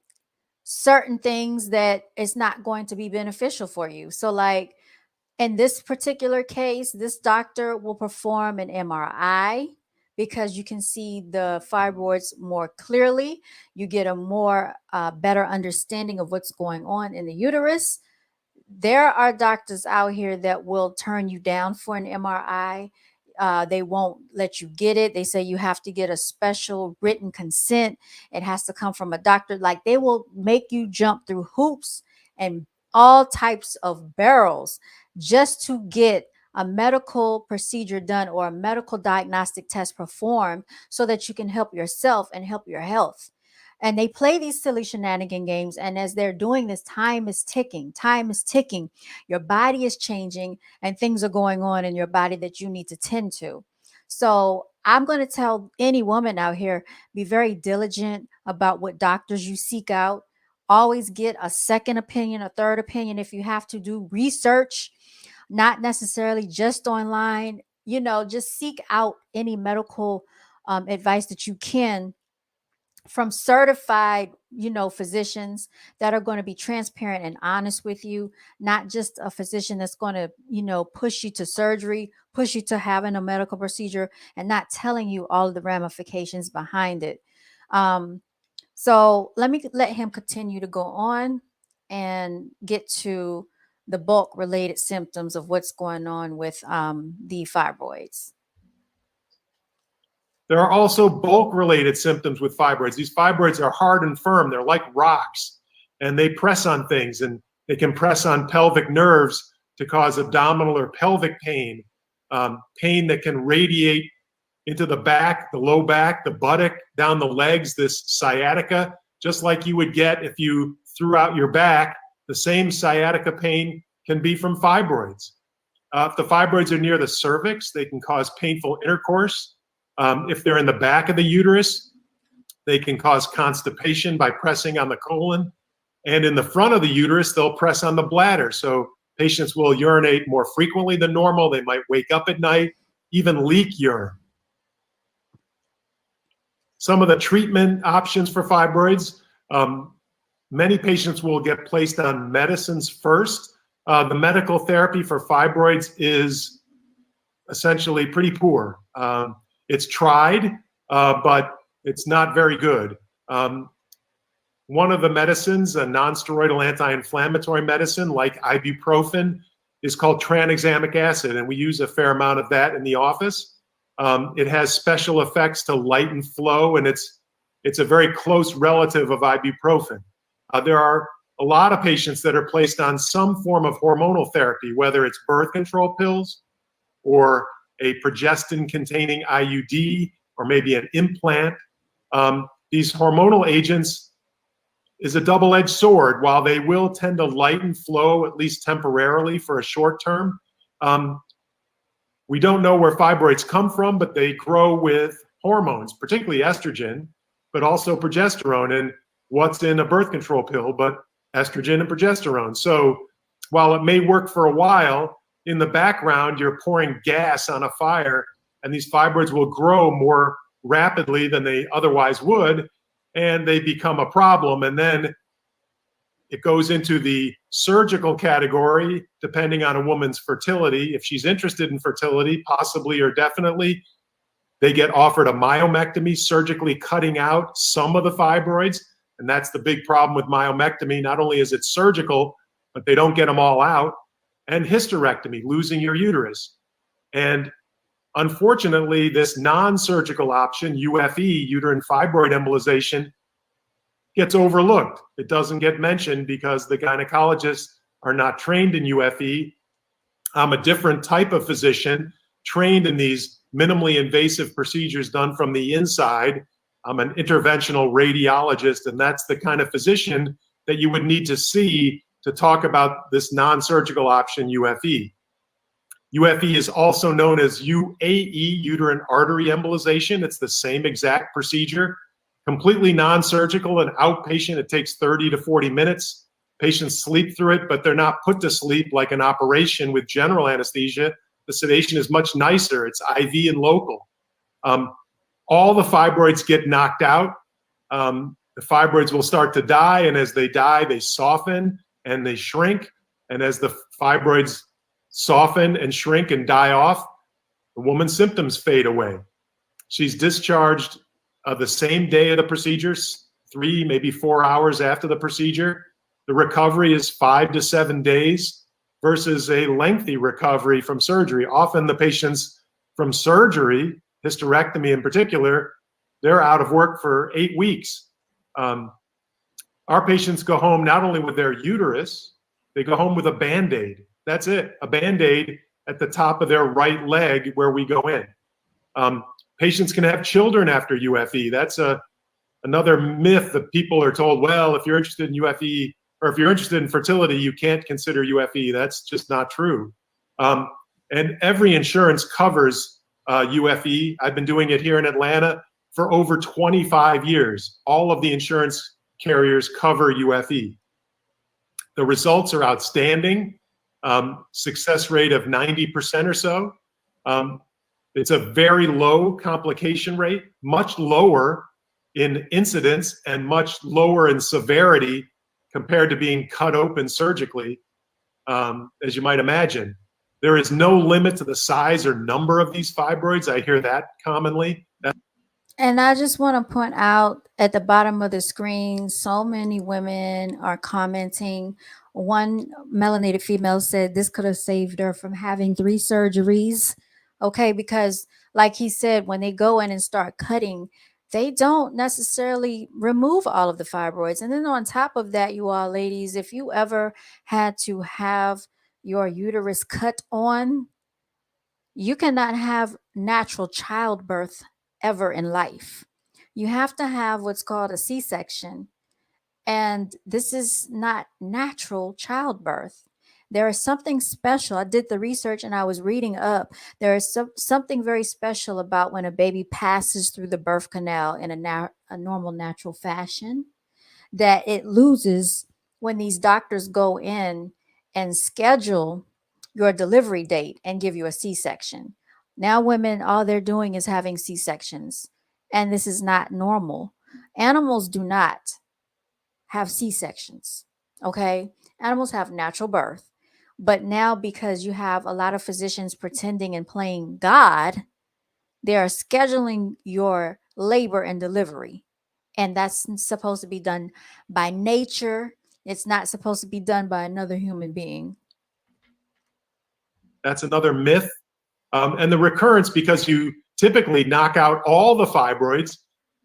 certain things that is not going to be beneficial for you. So, like, in this particular case, this doctor will perform an MRI because you can see the fibroids more clearly. You get a more better understanding of what's going on in the uterus. There are doctors out here that will turn you down for an MRI. They won't let you get it. They say you have to get a special written consent. It has to come from a doctor. Like, they will make you jump through hoops and all types of barrels just to get a medical procedure done or a medical diagnostic test performed so that you can help yourself and help your health. And they play these silly shenanigan games. And as they're doing this, time is ticking. Time is ticking. Your body is changing and things are going on in your body that you need to tend to. So I'm going to tell any woman out here, be very diligent about what doctors you seek out. Always get a second opinion, a third opinion. If you have to do research, not necessarily just online, just seek out any medical advice that you can from certified, physicians that are going to be transparent and honest with you, not just a physician that's going to, push you to surgery, push you to having a medical procedure, and not telling you all of the ramifications behind it. So let him continue to go on and get to the bulk related symptoms of what's going on with the fibroids. There are also bulk-related symptoms with fibroids. These fibroids are hard and firm. They're like rocks, and they press on things, and they can press on pelvic nerves to cause abdominal or pelvic pain, pain that can radiate into the back, the low back, the buttock, down the legs, this sciatica, just like you would get if you threw out your back. The same sciatica pain can be from fibroids. If the fibroids are near the cervix, they can cause painful intercourse. If they're in the back of the uterus, they can cause constipation by pressing on the colon. And in the front of the uterus, they'll press on the bladder. So patients will urinate more frequently than normal. They might wake up at night, even leak urine. Some of the treatment options for fibroids, many patients will get placed on medicines first. The medical therapy for fibroids is essentially pretty poor. It's tried, but it's not very good. One of the medicines, a non-steroidal anti-inflammatory medicine like ibuprofen, is called tranexamic acid, and we use a fair amount of that in the office. It has special effects to lighten flow, and it's a very close relative of ibuprofen. There are a lot of patients that are placed on some form of hormonal therapy, whether it's birth control pills or a progestin-containing IUD, or maybe an implant. These hormonal agents is a double-edged sword. While they will tend to lighten flow, at least temporarily for a short term, we don't know where fibroids come from, but they grow with hormones, particularly estrogen, but also progesterone. And what's in a birth control pill but estrogen and progesterone? So while it may work for a while, in the background, you're pouring gas on a fire, and these fibroids will grow more rapidly than they otherwise would, and they become a problem. And then it goes into the surgical category, depending on a woman's fertility. If she's interested in fertility, possibly or definitely, they get offered a myomectomy, surgically cutting out some of the fibroids. And that's the big problem with myomectomy. Not only is it surgical, but they don't get them all out. And hysterectomy, losing your uterus. And unfortunately, this non-surgical option, UFE, uterine fibroid embolization, gets overlooked. It doesn't get mentioned because the gynecologists are not trained in UFE. I'm a different type of physician, trained in these minimally invasive procedures done from the inside. I'm an interventional radiologist, and that's the kind of physician that you would need to see to talk about this non-surgical option, UFE. UFE is also known as UAE, uterine artery embolization. It's the same exact procedure, completely non-surgical and outpatient. It takes 30 to 40 minutes. Patients sleep through it, but they're not put to sleep like an operation with general anesthesia. The sedation is much nicer. It's IV and local. All the fibroids get knocked out. The fibroids will start to die, and as they die, they soften and they shrink. And as the fibroids soften and shrink and die off, the woman's symptoms fade away. She's discharged the same day of the procedure, 3, maybe 4 hours after the procedure. The recovery is 5 to 7 days versus a lengthy recovery from surgery. Often the patients from surgery, hysterectomy in particular, they're out of work for 8 weeks. Our patients go home not only with their uterus, they go home with a Band-Aid. That's it, a Band-Aid at the top of their right leg where we go in. Patients can have children after UFE. That's another myth that people are told, well, if you're interested in UFE, or if you're interested in fertility, you can't consider UFE. That's just not true. And every insurance covers UFE. I've been doing it here in Atlanta for over 25 years. All of the insurance carriers cover UFE. The results are outstanding. Success rate of 90% or so. It's a very low complication rate, much lower in incidence and much lower in severity compared to being cut open surgically, as you might imagine. There is no limit to the size or number of these fibroids. I hear that commonly. And I just want to point out at the bottom of the screen, so many women are commenting. One melanated female said this could have saved her from having 3 surgeries. Okay, because like he said, when they go in and start cutting, they don't necessarily remove all of the fibroids. And then on top of that, you all ladies, if you ever had to have your uterus cut on, you cannot have natural childbirth ever in life. You have to have what's called a C-section. And this is not natural childbirth. There is something special. I did the research and I was reading up. There is something very special about when a baby passes through the birth canal in a normal, natural fashion that it loses when these doctors go in and schedule your delivery date and give you a C-section. Now women, all they're doing is having C-sections, and this is not normal. Animals do not have C-sections, okay? Animals have natural birth. But now because you have a lot of physicians pretending and playing God, they are scheduling your labor and delivery. And that's supposed to be done by nature. It's not supposed to be done by another human being. That's another myth. And the recurrence, because you typically knock out all the fibroids,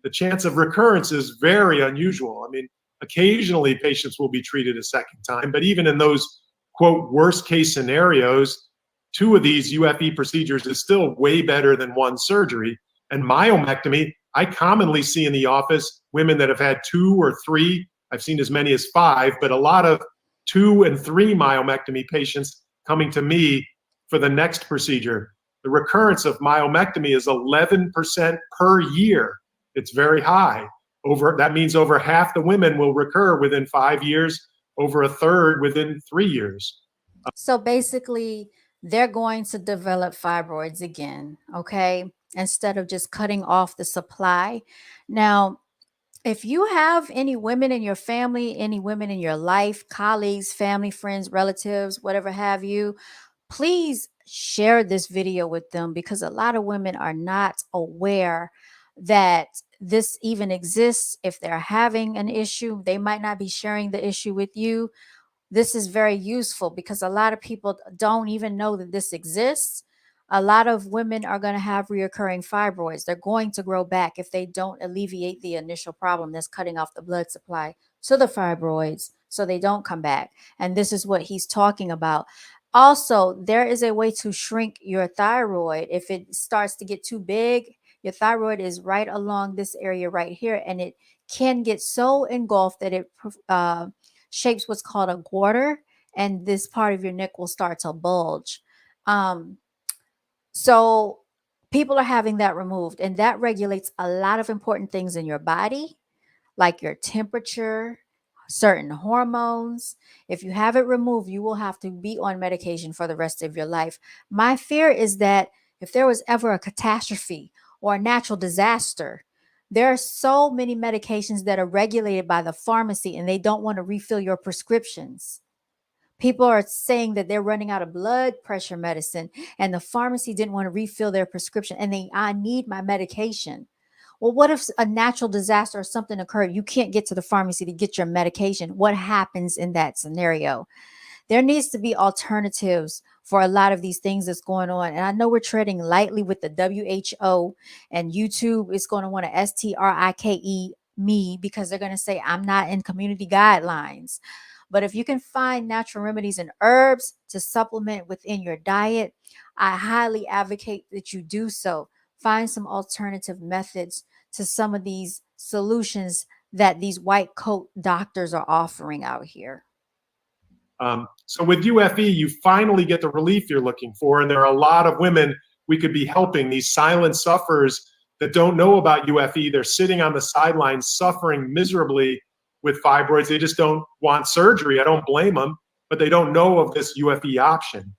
the chance of recurrence is very unusual. I mean, occasionally patients will be treated a second time, but even in those, quote, worst case scenarios, 2 of these UFE procedures is still way better than 1 surgery. And myomectomy, I commonly see in the office women that have had 2 or 3. I've seen as many as 5, but a lot of 2 and 3 myomectomy patients coming to me for the next procedure. The recurrence of myomectomy is 11% per year. It's very high. That means over half the women will recur within 5 years, over a third within 3 years. So basically, they're going to develop fibroids again, okay? Instead of just cutting off the supply. Now, if you have any women in your family, any women in your life, colleagues, family, friends, relatives, whatever have you, please share this video with them, because a lot of women are not aware that this even exists. If they're having an issue, they might not be sharing the issue with you. This is very useful because a lot of people don't even know that this exists. A lot of women are going to have reoccurring fibroids. They're going to grow back if they don't alleviate the initial problem that's cutting off the blood supply to the fibroids so they don't come back. And this is what he's talking about. Also, there is a way to shrink your thyroid. If it starts to get too big, your thyroid is right along this area right here, and it can get so engulfed that it shapes what's called a goiter, and this part of your neck will start to bulge. So people are having that removed, and that regulates a lot of important things in your body, like your temperature, certain hormones. If you have it removed, you will have to be on medication for the rest of your life. My fear is that if there was ever a catastrophe or a natural disaster, there are so many medications that are regulated by the pharmacy and they don't want to refill your prescriptions. People are saying that they're running out of blood pressure medicine and the pharmacy didn't want to refill their prescription and I need my medication. Well, what if a natural disaster or something occurred? You can't get to the pharmacy to get your medication. What happens in that scenario? There needs to be alternatives for a lot of these things that's going on. And I know we're treading lightly with the WHO, and YouTube is going to want to STRIKE me because they're going to say I'm not in community guidelines. But if you can find natural remedies and herbs to supplement within your diet, I highly advocate that you do so. Find some alternative methods to some of these solutions that these white coat doctors are offering out here. So with UFE, you finally get the relief you're looking for. And there are a lot of women we could be helping, these silent sufferers that don't know about UFE. They're sitting on the sidelines suffering miserably with fibroids. They just don't want surgery. I don't blame them, but they don't know of this UFE option.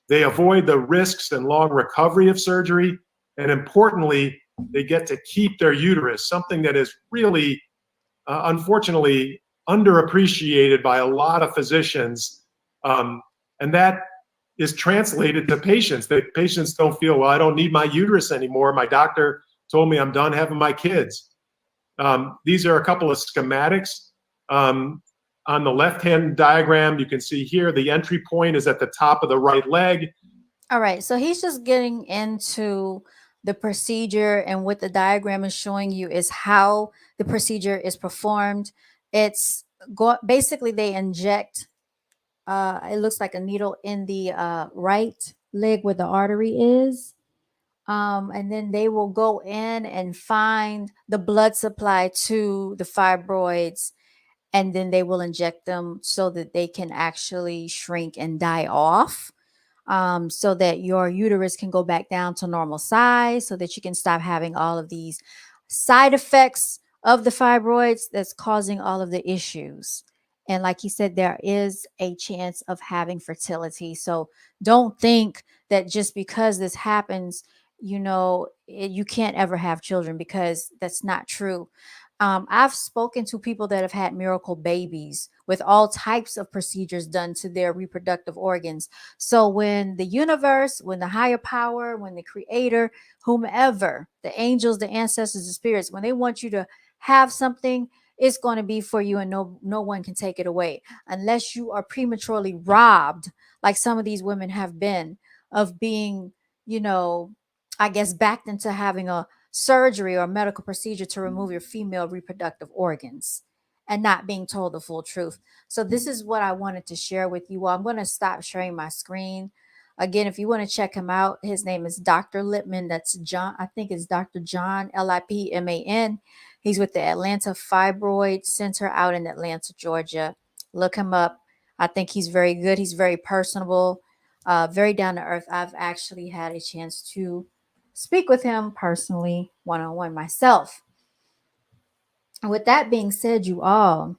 They avoid the risks and long recovery of surgery. And importantly, they get to keep their uterus, something that is really, unfortunately, underappreciated by a lot of physicians. And that is translated to patients. That patients don't feel, well, I don't need my uterus anymore. My doctor told me I'm done having my kids. These are a couple of schematics. On the left-hand diagram, you can see here the entry point is at the top of the right leg. All right, so he's just getting into the procedure, and what the diagram is showing you is how the procedure is performed. It's basically they inject, it looks like a needle in the right leg where the artery is. And then they will go in and find the blood supply to the fibroids, and then they will inject them so that they can actually shrink and die off, so that your uterus can go back down to normal size, so that you can stop having all of these side effects of the fibroids that's causing all of the issues. And like he said, there is a chance of having fertility. So don't think that just because this happens, you can't ever have children, because that's not true. I've spoken to people that have had miracle babies with all types of procedures done to their reproductive organs. So when the universe, when the higher power, when the creator, whomever, the angels, the ancestors, the spirits, when they want you to have something, it's going to be for you, and no one can take it away unless you are prematurely robbed, like some of these women have been, of being, you know, I guess backed into having a surgery or a medical procedure to remove your female reproductive organs and not being told the full truth. So this is what I wanted to share with you all. I'm going to stop sharing my screen. Again, if you want to check him out, his name is Dr. Lipman. That's John. I think it's Dr. John Lipman. He's with the Atlanta Fibroid Center out in Atlanta, Georgia. Look him up. I think he's very good. He's very personable, very down to earth. I've actually had a chance to speak with him personally, one on one myself. And with that being said, you all,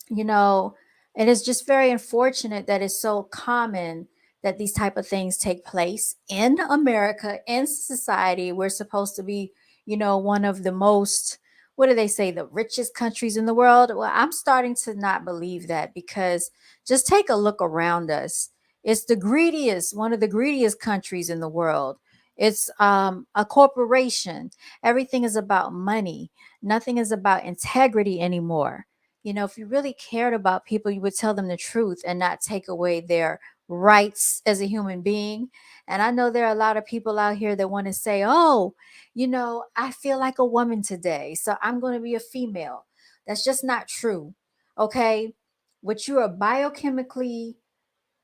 you know, it is just very unfortunate that it's so common that these type of things take place in America, in society. We're supposed to be, one of the most, what do they say, the richest countries in the world. Well, I'm starting to not believe that, because just take a look around us. It's the greediest, one of the greediest countries in the world. It's a corporation. Everything is about money. Nothing is about integrity anymore. If you really cared about people, you would tell them the truth and not take away their rights as a human being. And I know there are a lot of people out here that want to say, oh, I feel like a woman today, so I'm going to be a female. That's just not true. Okay. What you are biochemically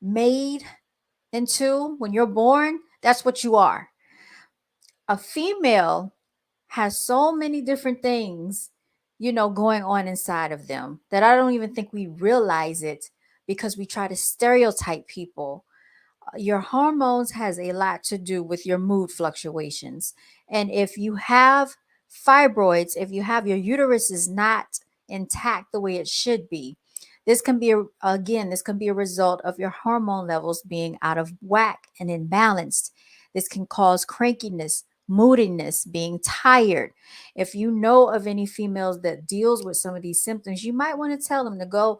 made into when you're born, that's what you are. A female has so many different things, going on inside of them that I don't even think we realize it, because we try to stereotype people. Your hormones has a lot to do with your mood fluctuations. And if you have fibroids, if you have your uterus is not intact the way it should be, this can be a result of your hormone levels being out of whack and imbalanced. This can cause crankiness, moodiness, being tired. If you know of any females that deals with some of these symptoms, you might want to tell them to go,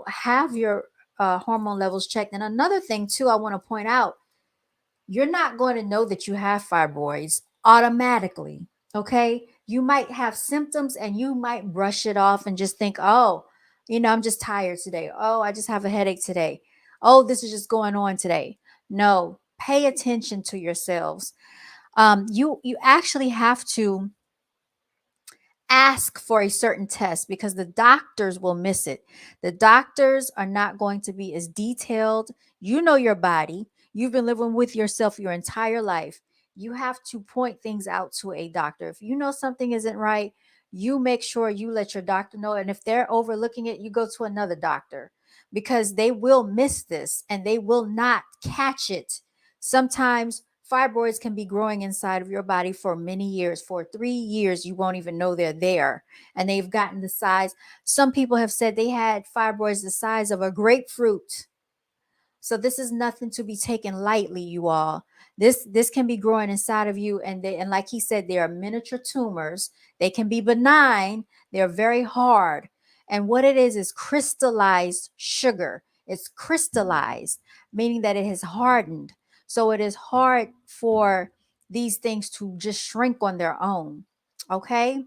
have your hormone levels checked. And another thing too, I want to point out, you're not going to know that you have fibroids automatically. Okay. You might have symptoms and you might brush it off and just think, oh, I'm just tired today. Oh, I just have a headache today. Oh, this is just going on today. No, pay attention to yourselves. You actually have to ask for a certain test, because the doctors will miss it. The doctors are not going to be as detailed. You know your body. You've been living with yourself your entire life. You have to point things out to a doctor. If you know something isn't right, you make sure you let your doctor know. And if they're overlooking it, you go to another doctor, because they will miss this and they will not catch it. Sometimes fibroids can be growing inside of your body for many years. For 3 years, you won't even know they're there. And they've gotten the size. Some people have said they had fibroids the size of a grapefruit. So this is nothing to be taken lightly, you all. This can be growing inside of you, and like he said, they are miniature tumors. They can be benign. They're very hard. And what it is crystallized sugar. It's crystallized, meaning that it has hardened. So it is hard for these things to just shrink on their own. Okay?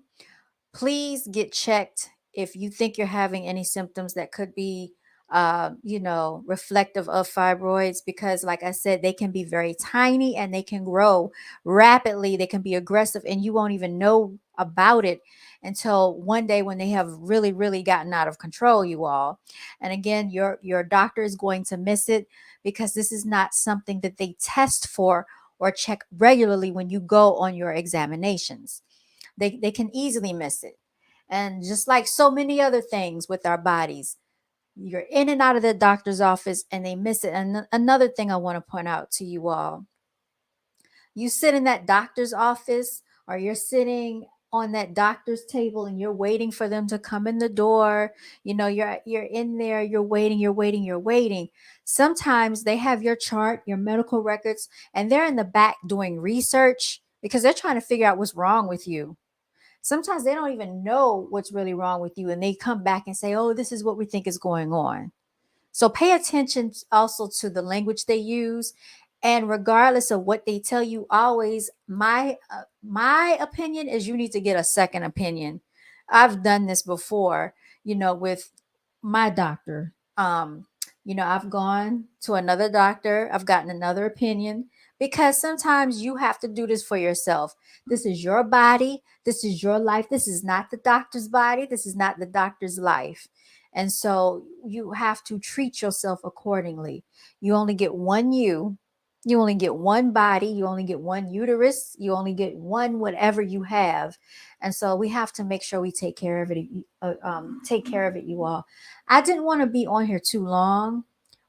Please get checked if you think you're having any symptoms that could be reflective of fibroids, because like I said, they can be very tiny and they can grow rapidly. They can be aggressive and you won't even know about it until one day when they have really, really gotten out of control, you all. And again, your doctor is going to miss it because this is not something that they test for or check regularly when you go on your examinations. They can easily miss it. And just like so many other things with our bodies, you're in and out of the doctor's office and they miss it. And another thing I want to point out to you all, you sit in that doctor's office or you're sitting on that doctor's table and you're waiting for them to come in the door. You're in there, you're waiting. Sometimes they have your chart, your medical records, and they're in the back doing research because they're trying to figure out what's wrong with you. Sometimes they don't even know what's really wrong with you, and they come back and say, oh, this is what we think is going on. So pay attention also to the language they use, and regardless of what they tell you, always my opinion is you need to get a second opinion. I've done this before, with my doctor. I've gone to another doctor, I've gotten another opinion, because sometimes you have to do this for yourself. This is your body, this is your life. This is not the doctor's body, this is not the doctor's life. And so you have to treat yourself accordingly. You only get one you only get one body, you only get one uterus, you only get one whatever you have. And so we have to make sure we take care of it, you all. I didn't want to be on here too long,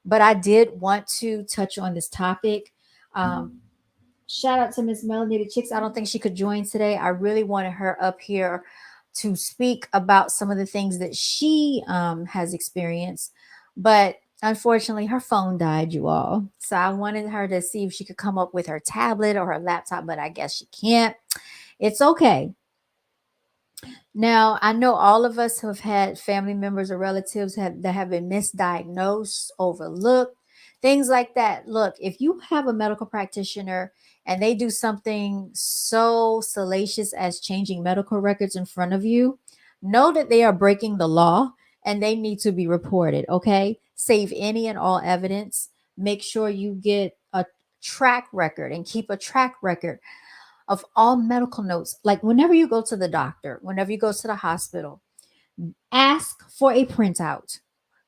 but I did want to touch on this topic. Shout out to Miss Melanated Chicks. I don't think she could join today. I really wanted her up here to speak about some of the things that she has experienced. But unfortunately, her phone died, you all. So I wanted her to see if she could come up with her tablet or her laptop, but I guess she can't. It's okay. Now, I know all of us who have had family members or relatives that have been misdiagnosed, overlooked, things like that. Look, if you have a medical practitioner and they do something so salacious as changing medical records in front of you, know that they are breaking the law and they need to be reported, okay? Save any and all evidence. Make sure you get a track record and keep a track record of all medical notes. Like whenever you go to the doctor, whenever you go to the hospital, ask for a printout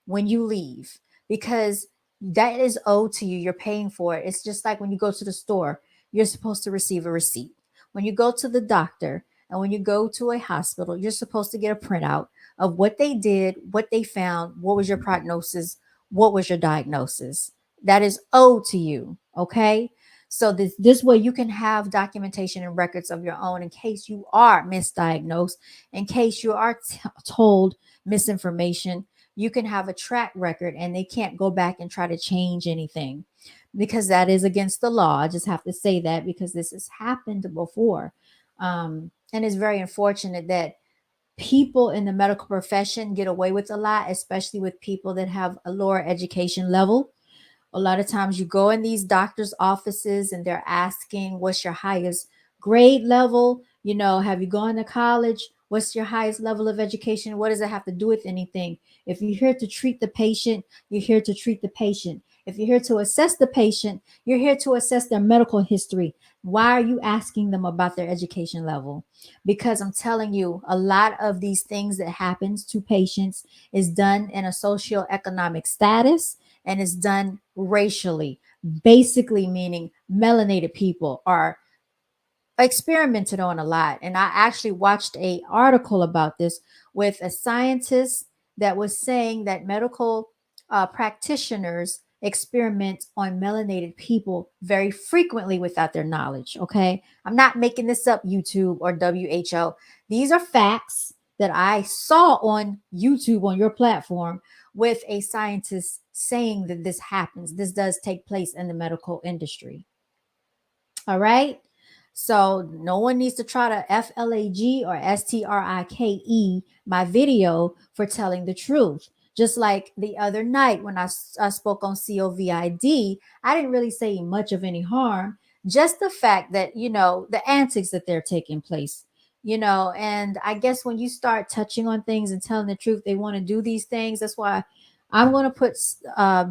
when you leave, because that is owed to you. You're paying for it. It's just like when you go to the store, you're supposed to receive a receipt. When you go to the doctor and when you go to a hospital, you're supposed to get a printout of what they did, what they found, what was your prognosis, what was your diagnosis. That is owed to you. Okay. So this way you can have documentation and records of your own in case you are misdiagnosed, in case you are told misinformation. You can have a track record and they can't go back and try to change anything, because that is against the law. I just have to say that because this has happened before. And it's very unfortunate that people in the medical profession get away with a lot, especially with people that have a lower education level. A lot of times you go in these doctors' offices and they're asking, what's your highest grade level? Have you gone to college? What's your highest level of education? What does it have to do with anything? If you're here to treat the patient, you're here to treat the patient. If you're here to assess the patient, you're here to assess their medical history. Why are you asking them about their education level? Because I'm telling you, a lot of these things that happens to patients is done in a socioeconomic status, and it's done racially, basically meaning melanated people are experimented on a lot. And I actually watched a article about this with a scientist that was saying that medical practitioners experiment on melanated people very frequently without their knowledge. Okay, I'm not making this up, YouTube or WHO. These are facts that I saw on YouTube on your platform with a scientist saying that this happens. This does take place in the medical industry. All right. So no one needs to try to FLAG or STRIKE my video for telling the truth. Just like the other night when I spoke on COVID, I didn't really say much of any harm. Just the fact that, the antics that they're taking place, and I guess when you start touching on things and telling the truth, they want to do these things. That's why I'm going to put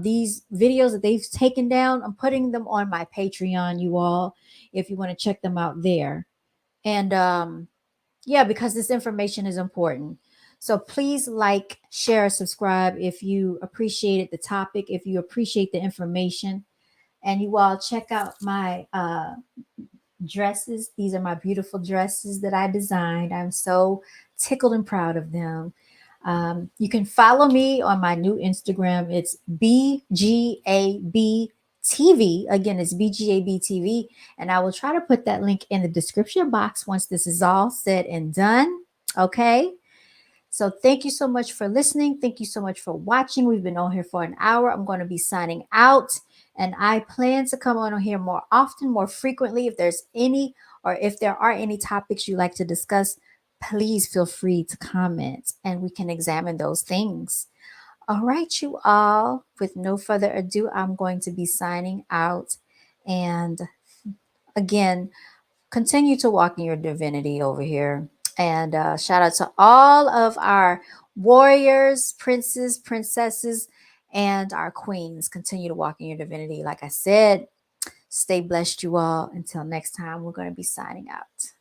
these videos that they've taken down. I'm putting them on my Patreon, you all, if you want to check them out there. And yeah, because this information is important. So please like, share, subscribe if you appreciated the topic, if you appreciate the information. And you all check out my dresses. These are my beautiful dresses that I designed. I'm so tickled and proud of them. You can follow me on my new Instagram. It's BGAB TV. Again, it's BGAB TV. And I will try to put that link in the description box once this is all said and done. Okay. So thank you so much for listening. Thank you so much for watching. We've been on here for an hour. I'm going to be signing out. And I plan to come on here more often, more frequently. If there's any, or if there are any topics you like to discuss, please feel free to comment and we can examine those things. All right, you all. With no further ado, I'm going to be signing out. And again, continue to walk in your divinity over here. And shout out to all of our warriors, princes, princesses, and our queens. Continue to walk in your divinity. Like I said, stay blessed, you all. Until next time, we're going to be signing out.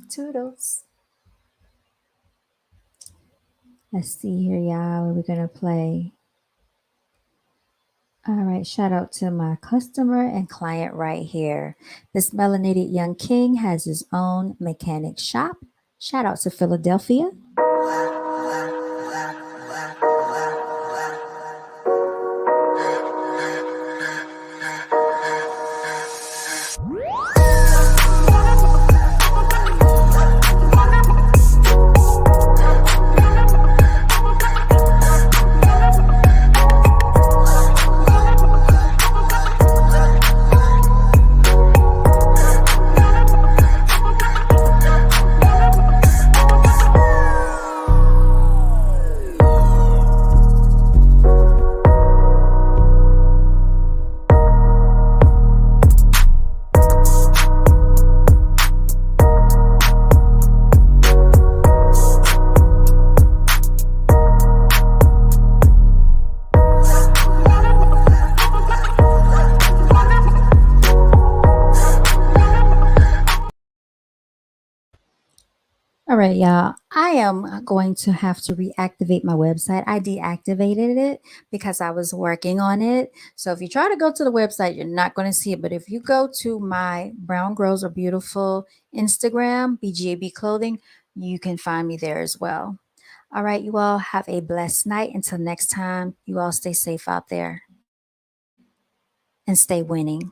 Toodles. Let's see here, y'all. What we're going to play. All right, shout out to my customer and client right here. This melanated young king has his own mechanic shop. Shout out to Philadelphia. All right, y'all. I am going to have to reactivate my website. I deactivated it because I was working on it. So if you try to go to the website, you're not going to see it. But if you go to my Brown Girls Are Beautiful Instagram, BGAB Clothing, you can find me there as well. All right, you all have a blessed night. Until next time, you all stay safe out there and stay winning.